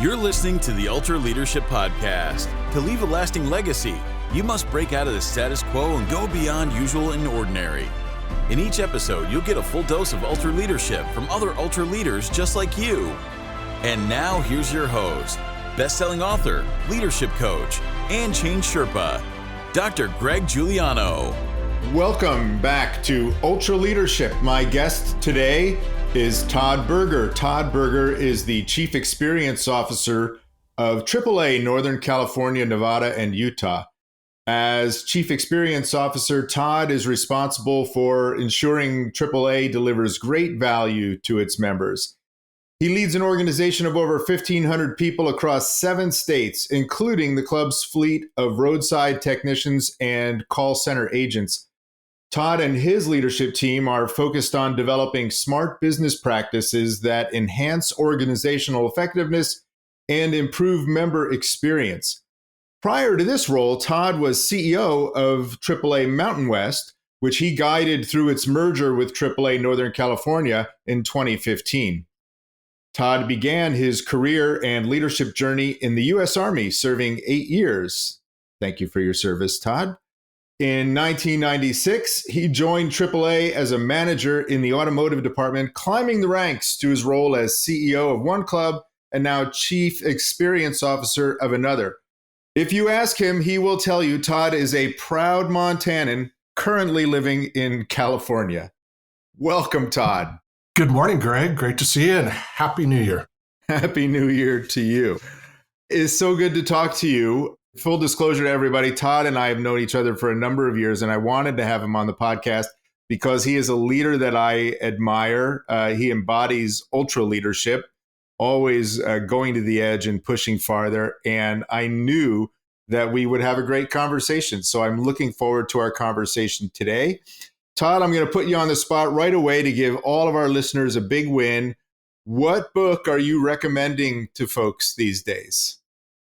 You're listening to the Ultra Leadership Podcast. To leave a lasting legacy, you must break out of the status quo and go beyond usual and ordinary. In each episode, you'll get a full dose of Ultra Leadership from other Ultra leaders just like you. And now, here's your host, best-selling author, leadership coach, and change Sherpa, Dr. Greg Giuliano. Welcome back to Ultra Leadership. My guest today is Todd Burger. Todd Burger is the Chief Experience Officer of AAA Northern California, Nevada, and Utah. As Chief Experience Officer, Todd is responsible for ensuring AAA delivers great value to its members. He leads an organization of over 1,500 people across 7 states, including the club's fleet of roadside technicians and call center agents. Todd and his leadership team are focused on developing smart business practices that enhance organizational effectiveness and improve member experience. Prior to this role, Todd was CEO of AAA Mountain West, which he guided through its merger with AAA Northern California in 2015. Todd began his career and leadership journey in the U.S. Army, serving 8 years. Thank you for your service, Todd. In 1996, he joined AAA as a manager in the automotive department, climbing the ranks to his role as CEO of one club and now Chief Experience Officer of another. If you ask him, he will tell you Todd is a proud Montanan currently living in California. Welcome, Todd. Good morning, Greg. Great to see you, and Happy New Year. Happy New Year to you. It's so good to talk to you. Full disclosure to everybody, Todd and I have known each other for a number of years, and I wanted to have him on the podcast because he is a leader that I admire. He embodies ultra leadership, always going to the edge and pushing farther. And I knew that we would have a great conversation. So I'm looking forward to our conversation today. Todd, I'm going to put you on the spot right away to give all of our listeners a big win. What book are you recommending to folks these days?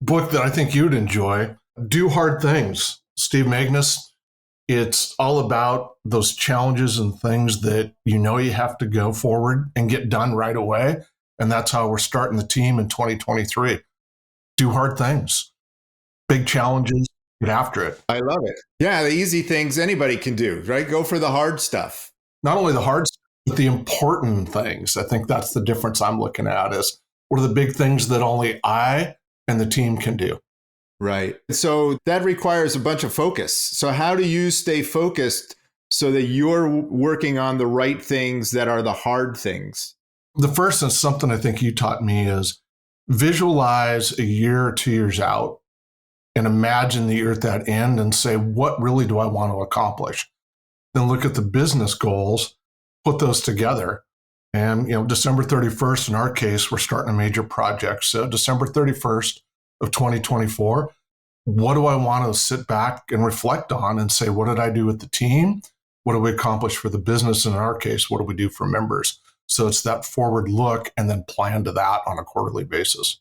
Book that I think you'd enjoy, Do Hard Things, Steve Magnus. It's all about those challenges and things that you know you have to go forward and get done right away. And that's how we're starting the team in 2023. Do hard things, big challenges, get after it. I love it. Yeah, the easy things anybody can do, right? Go for the hard stuff. Not only the hard stuff, but the important things. I think that's the difference I'm looking at is what are the big things that only I and the team can do. Right. So that requires a bunch of focus. So how do you stay focused so that you're working on the right things that are the hard things? The first is something I think you taught me is visualize a year or 2 years out and imagine that you're at that end and say, what really do I want to accomplish? Then look at the business goals, put those together. And, December 31st, in our case, we're starting a major project. So December 31st of 2024, what do I want to sit back and reflect on and say, what did I do with the team? What do we accomplish for the business? And in our case, what do we do for members? So it's that forward look and then plan to that on a quarterly basis.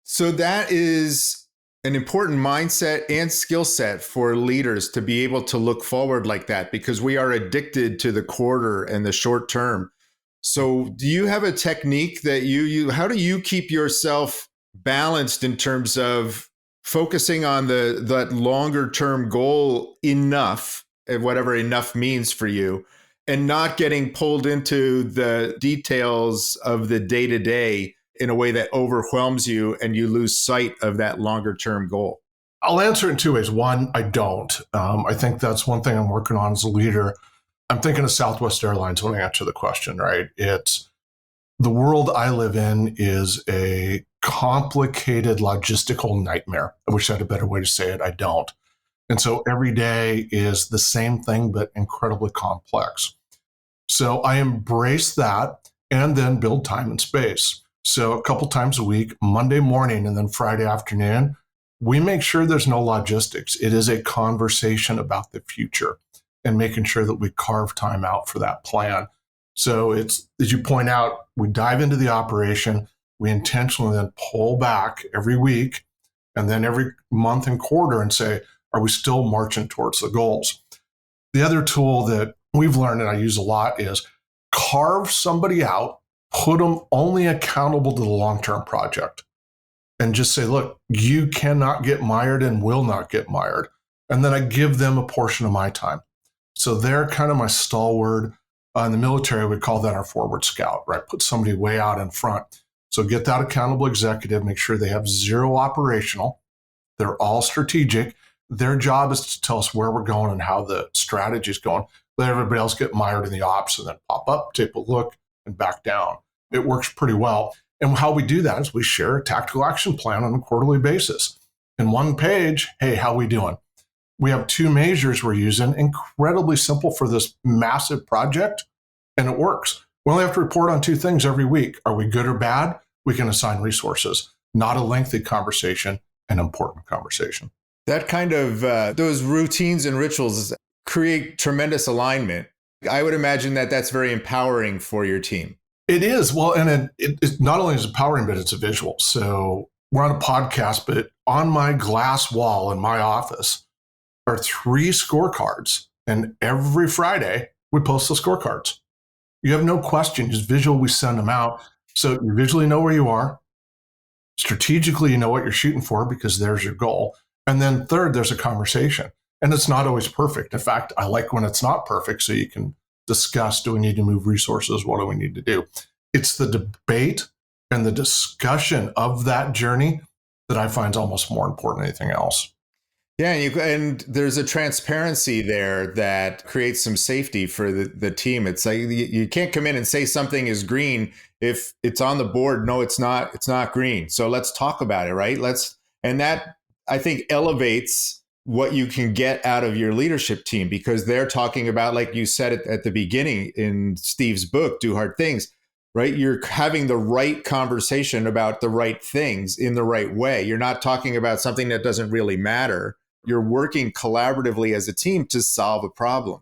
So that is an important mindset and skill set for leaders to be able to look forward like that, because we are addicted to the quarter and the short term. So do you have a technique that how do you keep yourself balanced in terms of focusing on that longer term goal enough, and whatever enough means for you, and not getting pulled into the details of the day-to-day in a way that overwhelms you and you lose sight of that longer term goal? I'll answer it in 2 ways. One, I don't. I think that's one thing I'm working on as a leader. I'm thinking of Southwest Airlines when I answer the question, right? It's the world I live in is a complicated logistical nightmare. I wish I had a better way to say it. I don't. And so every day is the same thing, but incredibly complex. So I embrace that and then build time and space. So a couple times a week, Monday morning and then Friday afternoon, we make sure there's no logistics. It is a conversation about the future and making sure that we carve time out for that plan. So it's, as you point out, we dive into the operation. We intentionally then pull back every week and then every month and quarter and say, are we still marching towards the goals? The other tool that we've learned and I use a lot is carve somebody out, put them only accountable to the long-term project. and just say, look, you cannot get mired and will not get mired. And then I give them a portion of my time. So they're kind of my stalwart. In the military, we call that our forward scout, right? Put somebody way out in front. So get that accountable executive, make sure they have zero operational. They're all strategic. Their job is to tell us where we're going and how the strategy is going. Let everybody else get mired in the ops and then pop up, take a look, and back down. It works pretty well. And how we do that is we share a tactical action plan on a quarterly basis. In one page, hey, how we doing? We have 2 measures we're using, incredibly simple for this massive project, and it works. We only have to report on 2 things every week. Are we good or bad? We can assign resources, not a lengthy conversation, an important conversation. That kind of, those routines and rituals create tremendous alignment. I would imagine that that's very empowering for your team. It is. Well, and it not only is empowering, but it's a visual. So we're on a podcast, but on my glass wall in my office are 3 scorecards. And every Friday, we post the scorecards. You have no question, just visual, we send them out. So you visually know where you are. Strategically, you know what you're shooting for because there's your goal. And then third, there's a conversation. And it's not always perfect. In fact, I like when it's not perfect so you can discuss, do we need to move resources? What do we need to do? It's the debate and the discussion of that journey that I find is almost more important than anything else. Yeah, and there's a transparency there that creates some safety for the team. It's like you can't come in and say something is green if it's on the board. No, it's not. It's not green. So let's talk about it, right? And that, I think, elevates what you can get out of your leadership team, because they're talking about, like you said at the beginning in Steve's book, Do Hard Things, right? You're having the right conversation about the right things in the right way. You're not talking about something that doesn't really matter. You're working collaboratively as a team to solve a problem.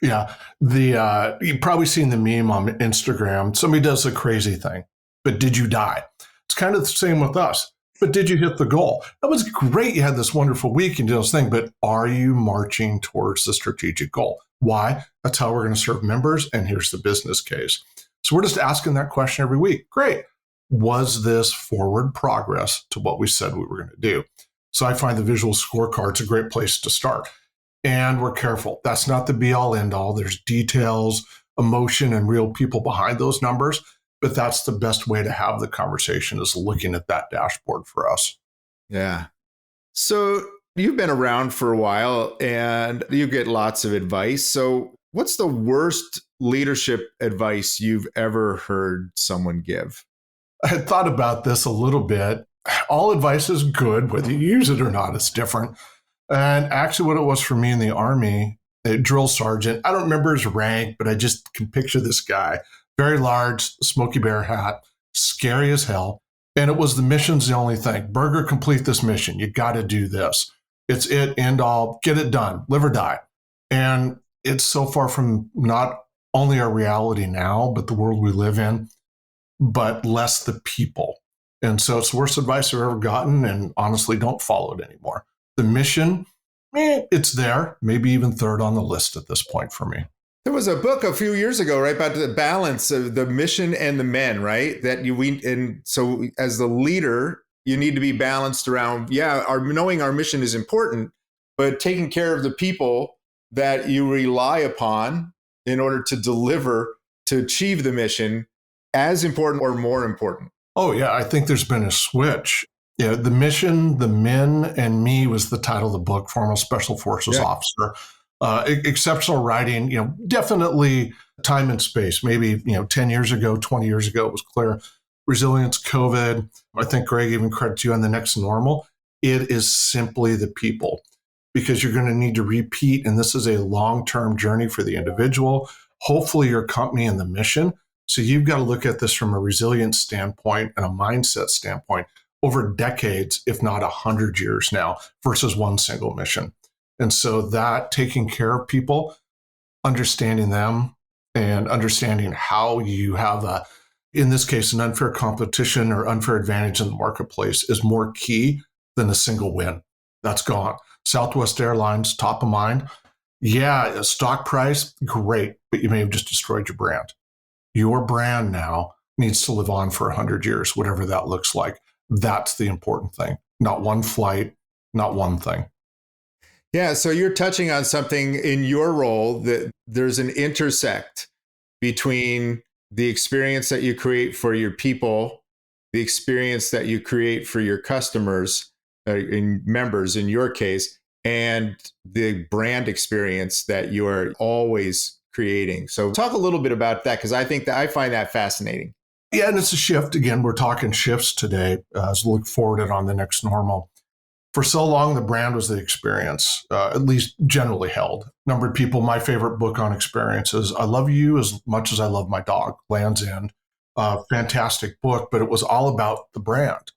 Yeah. You've probably seen the meme on Instagram. Somebody does a crazy thing, but did you die? It's kind of the same with us. But did you hit the goal? That was great. You had this wonderful week and did this thing, but are you marching towards the strategic goal? Why? That's how we're going to serve members. And here's the business case. So we're just asking that question every week. Great. Was this forward progress to what we said we were going to do? So I find the visual scorecard's a great place to start. And we're careful. That's not the be all end all. There's details, emotion, and real people behind those numbers. But that's the best way to have the conversation, is looking at that dashboard for us. Yeah. So you've been around for a while and you get lots of advice. So what's the worst leadership advice you've ever heard someone give? I had thought about this a little bit. All advice is good, whether you use it or not, it's different. And actually what it was for me in the Army, a drill sergeant, I don't remember his rank, but I just can picture this guy, very large, smoky bear hat, scary as hell. And it was the mission's the only thing. Burger, complete this mission. You got to do this. It's it, end all, get it done, live or die. And it's so far from not only our reality now, but the world we live in, but less the people. And so it's the worst advice I've ever gotten, and honestly don't follow it anymore. The mission, it's there, maybe even third on the list at this point for me. There was a book a few years ago, right, about the balance of the mission and the men, right? And so as the leader, you need to be balanced around, knowing our mission is important, but taking care of the people that you rely upon in order to deliver, to achieve the mission, as important or more important. Oh, yeah. I think there's been a switch. Yeah, the mission, the men, and me was the title of the book, former Special Forces officer. Exceptional writing, definitely time and space. Maybe, 10 years ago, 20 years ago, it was clear. Resilience, COVID. I think Greg even credits you on the next normal. It is simply the people, because you're going to need to repeat. And this is a long-term journey for the individual, hopefully your company and the mission. So you've got to look at this from a resilience standpoint and a mindset standpoint over decades, if not 100 years now, versus one single mission. And so that taking care of people, understanding them, and understanding how you have in this case, an unfair competition or unfair advantage in the marketplace is more key than a single win. That's gone. Southwest Airlines, top of mind. Yeah, a stock price, great, but you may have just destroyed your brand. Your brand now needs to live on for 100 years, whatever that looks like. That's the important thing. Not one flight, not one thing. Yeah, so you're touching on something in your role, that there's an intersect between the experience that you create for your people, the experience that you create for your customers, and members in your case, and the brand experience that you are always creating. So talk a little bit about that, because I think that I find that fascinating. Yeah, and it's a shift. Again, we're talking shifts today as we look forward at on the next normal. For so long, the brand was the experience, at least generally held. Number of people, my favorite book on experience is I Love You as Much as I Love My Dog, Land's End. Fantastic book, but it was all about the brand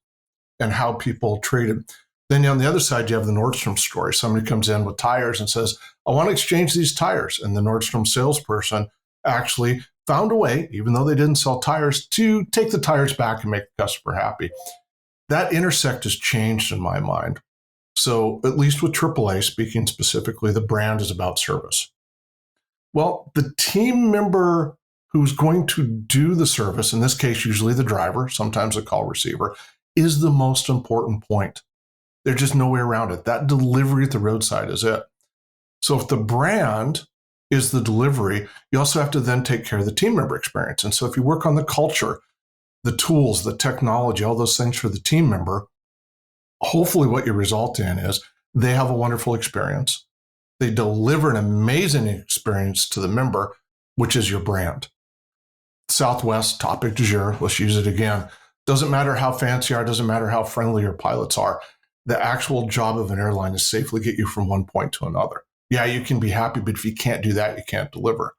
and how people treated. Then on the other side, you have the Nordstrom story. Somebody comes in with tires and says, I want to exchange these tires. And the Nordstrom salesperson actually found a way, even though they didn't sell tires, to take the tires back and make the customer happy. That intersect has changed in my mind. So at least with AAA, speaking specifically, the brand is about service. Well, the team member who's going to do the service, in this case, usually the driver, sometimes the call receiver, is the most important point. There's just no way around it. That delivery at the roadside is it. So if the brand is the delivery, you also have to then take care of the team member experience. And so if you work on the culture, the tools, the technology, all those things for the team member, hopefully what you result in is they have a wonderful experience. They deliver an amazing experience to the member, which is your brand. Southwest topic du jour, let's use it again. Doesn't matter how fancy you are, doesn't matter how friendly your pilots are. The actual job of an airline is safely get you from one point to another. Yeah, you can be happy, but if you can't do that, you can't deliver.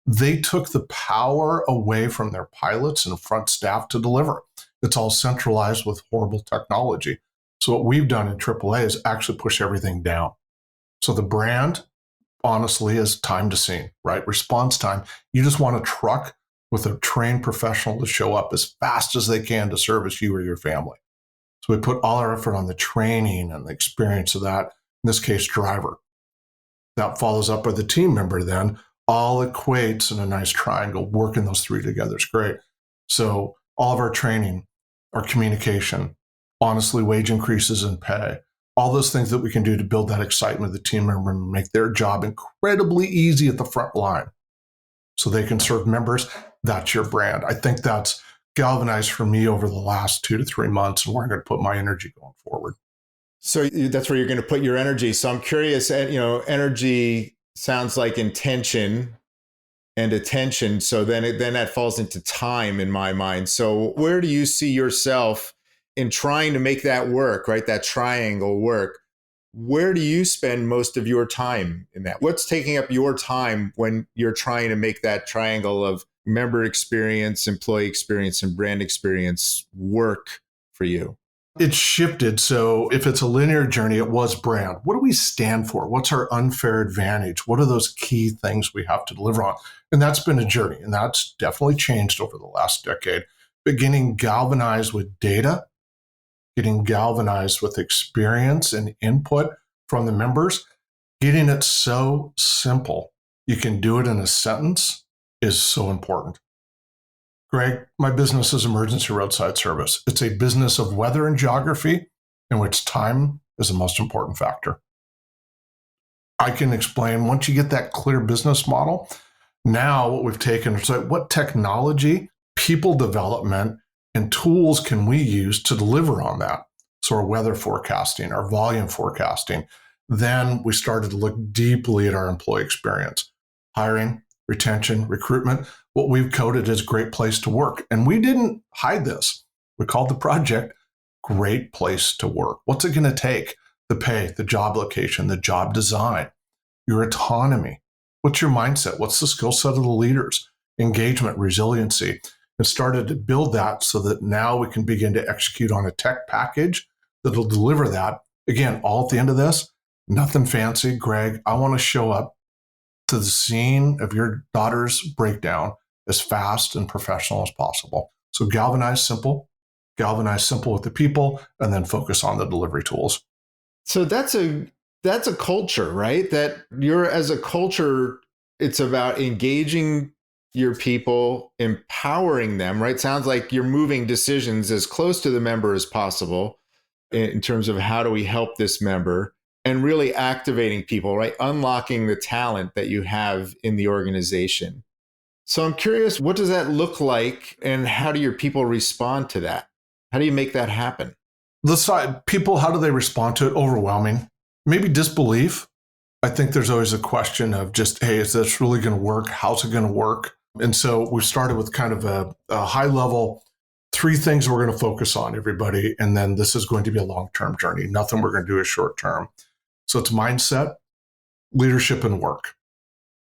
They took the power away from their pilots and front staff to deliver. It's all centralized with horrible technology. So what we've done in AAA is actually push everything down. So the brand, honestly, is time to scene, right? Response time. You just want a truck with a trained professional to show up as fast as they can to service you or your family. So we put all our effort on the training and the experience of that, in this case, driver. That follows up with the team member then, all equates in a nice triangle. Working those three together is great. So all of our training, our communication, honestly, wage increases and pay, all those things that we can do to build that excitement of the team member and make their job incredibly easy at the front line so they can serve members. That's your brand. I think that's galvanized for me over the last 2 to 3 months, and where I'm going to put my energy going forward. So that's where you're going to put your energy. So I'm curious, energy sounds like intention and attention. So then that falls into time in my mind. So where do you see yourself in trying to make that work, right? That triangle work? Where do you spend most of your time in that? What's taking up your time when you're trying to make that triangle of member experience, employee experience, and brand experience work for you? It's shifted. So if it's a linear journey, it was brand. What do we stand for? What's our unfair advantage? What are those key things we have to deliver on? And that's been a journey, and that's definitely changed over the last decade. Beginning galvanized with data, getting galvanized with experience and input from the members, getting it so simple you can do it in a sentence is so important. Greg, my business is emergency roadside service. It's a business of weather and geography in which time is the most important factor. I can explain, once you get that clear business model, now what we've taken is like, what technology, people development, and tools can we use to deliver on that? So our weather forecasting, our volume forecasting. Then we started to look deeply at our employee experience, hiring, retention, recruitment, what we've coded as great place to work. And we didn't hide this. We called the project Great Place to Work. What's it going to take? The pay, the job location, the job design, your autonomy. What's your mindset? What's the skill set of the leaders? Engagement, resiliency. And started to build that so that now we can begin to execute on a tech package that'll deliver that. Again, all at the end of this, nothing fancy. Greg, I want to show up to the scene of your daughter's breakdown as fast and professional as possible. So galvanize simple with the people, and then focus on the delivery tools. So that's a culture, right? That you're, as a culture, it's about engaging your people, empowering them, right? Sounds like you're moving decisions as close to the member as possible in terms of how do we help this member, and really activating people, right? Unlocking the talent that you have in the organization. So I'm curious, what does that look like, and how do your people respond to that? How do you make that happen? People, how do they respond to it? Overwhelming, maybe disbelief. I think there's always a question of just, hey, is this really going to work? How's it going to work? And so we started with kind of a high level, 3 things we're going to focus on, everybody. And then this is going to be a long-term journey. Nothing we're going to do is short-term. So it's mindset, leadership, and work.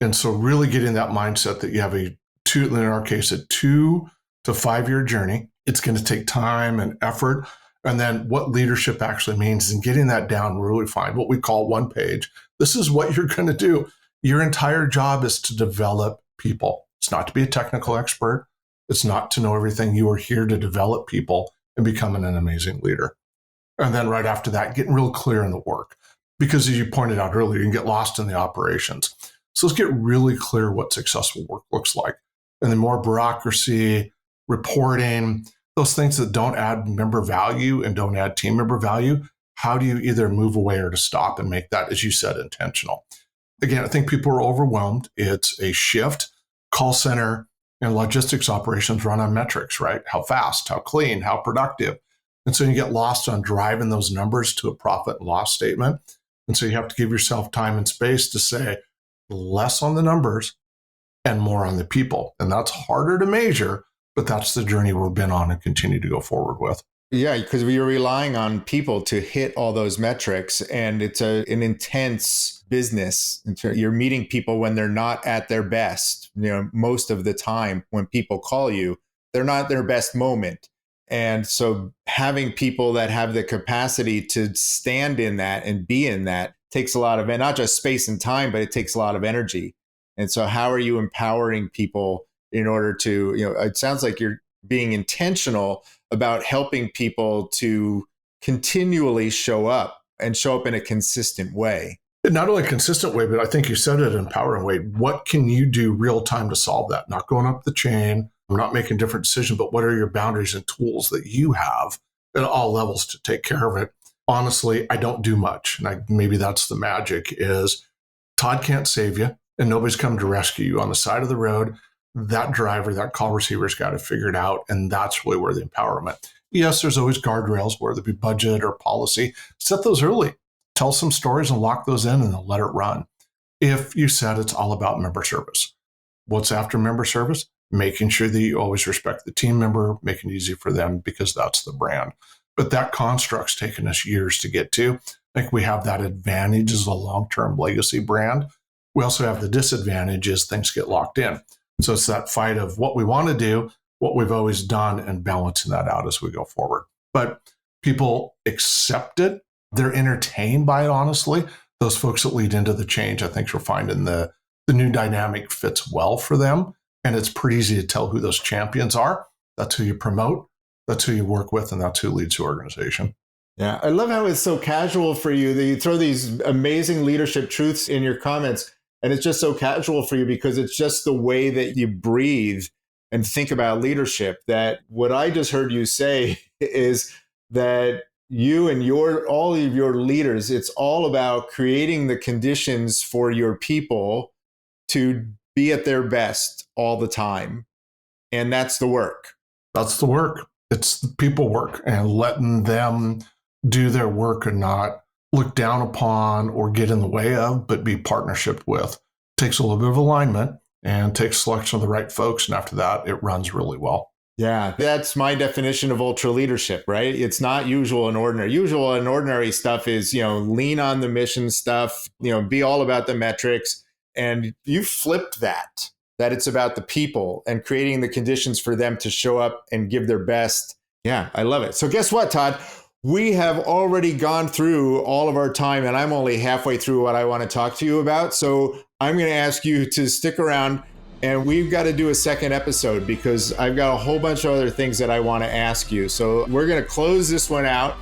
And so really getting that mindset that you have in our case, a 2 to 5 year journey. It's going to take time and effort. And then what leadership actually means, and getting that down really fine, what we call one page. This is what you're going to do. Your entire job is to develop people. It's not to be a technical expert. It's not to know everything. You are here to develop people and become an amazing leader. And then right after that, getting real clear in the work. Because as you pointed out earlier, you can get lost in the operations. So let's get really clear what successful work looks like. And then more bureaucracy, reporting, those things that don't add member value and don't add team member value, how do you either move away or to stop and make that, as you said, intentional? Again, I think people are overwhelmed. It's a shift. Call center and logistics operations run on metrics, right? How fast, how clean, how productive. And so you get lost on driving those numbers to a profit and loss statement. And so you have to give yourself time and space to say less on the numbers and more on the people. And that's harder to measure, but that's the journey we've been on and continue to go forward with. Yeah, because we are relying on people to hit all those metrics, and it's an intense business. You're meeting people when they're not at their best. Most of the time when people call you, they're not their best moment. And so having people that have the capacity to stand in that and be in that takes a lot of, and not just space and time, but it takes a lot of energy. And so how are you empowering people in order to, it sounds like you're being intentional about helping people to continually show up and show up in a consistent way. Not only a consistent way, but I think you said it in an empowering way. What can you do real time to solve that? Not going up the chain, not making different decisions, but what are your boundaries and tools that you have at all levels to take care of it? Honestly, I don't do much. And maybe that's the magic is Todd can't save you and nobody's come to rescue you on the side of the road. That driver, that call receiver's got to figure it out. And that's really where the empowerment. Yes, there's always guardrails, whether it be budget or policy. Set those early. Tell some stories and lock those in and then let it run. If you said it's all about member service. What's after member service? Making sure that you always respect the team member, making it easy for them because that's the brand. But that construct's taken us years to get to. I think we have that advantage as a long-term legacy brand. We also have the disadvantage is things get locked in. So it's that fight of what we want to do, what we've always done, and balancing that out as we go forward. But people accept it. They're entertained by it, honestly. Those folks that lead into the change, I think you're finding the new dynamic fits well for them. And it's pretty easy to tell who those champions are. That's who you promote. That's who you work with. And that's who leads the organization. Yeah, I love how it's so casual for you that you throw these amazing leadership truths in your comments. And it's just so casual for you because it's just the way that you breathe and think about leadership. That what I just heard you say is that you and all of your leaders, it's all about creating the conditions for your people to be at their best all the time. And that's the work. That's the work. It's the people work and letting them do their work and not look down upon or get in the way of, but be partnership with. Takes a little bit of alignment and takes selection of the right folks. And after that, it runs really well. Yeah, that's my definition of ultra leadership, right? It's not usual and ordinary. Usual and ordinary stuff is, lean on the mission stuff, be all about the metrics. And you flipped that it's about the people and creating the conditions for them to show up and give their best. Yeah, I love it. So guess what, Todd? We have already gone through all of our time and I'm only halfway through what I want to talk to you about. So I'm going to ask you to stick around and we've got to do a second episode because I've got a whole bunch of other things that I want to ask you. So we're going to close this one out.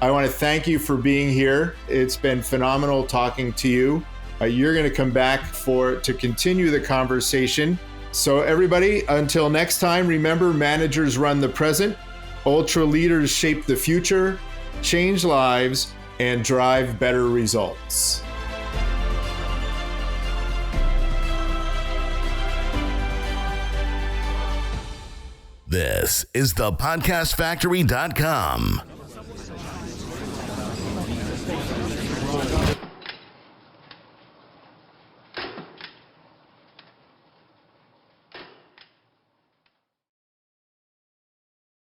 I want to thank you for being here. It's been phenomenal talking to you. You're going to come back to continue the conversation. So everybody, until next time, remember, managers run the present, ultra leaders shape the future, change lives, and drive better results. This is thepodcastfactory.com.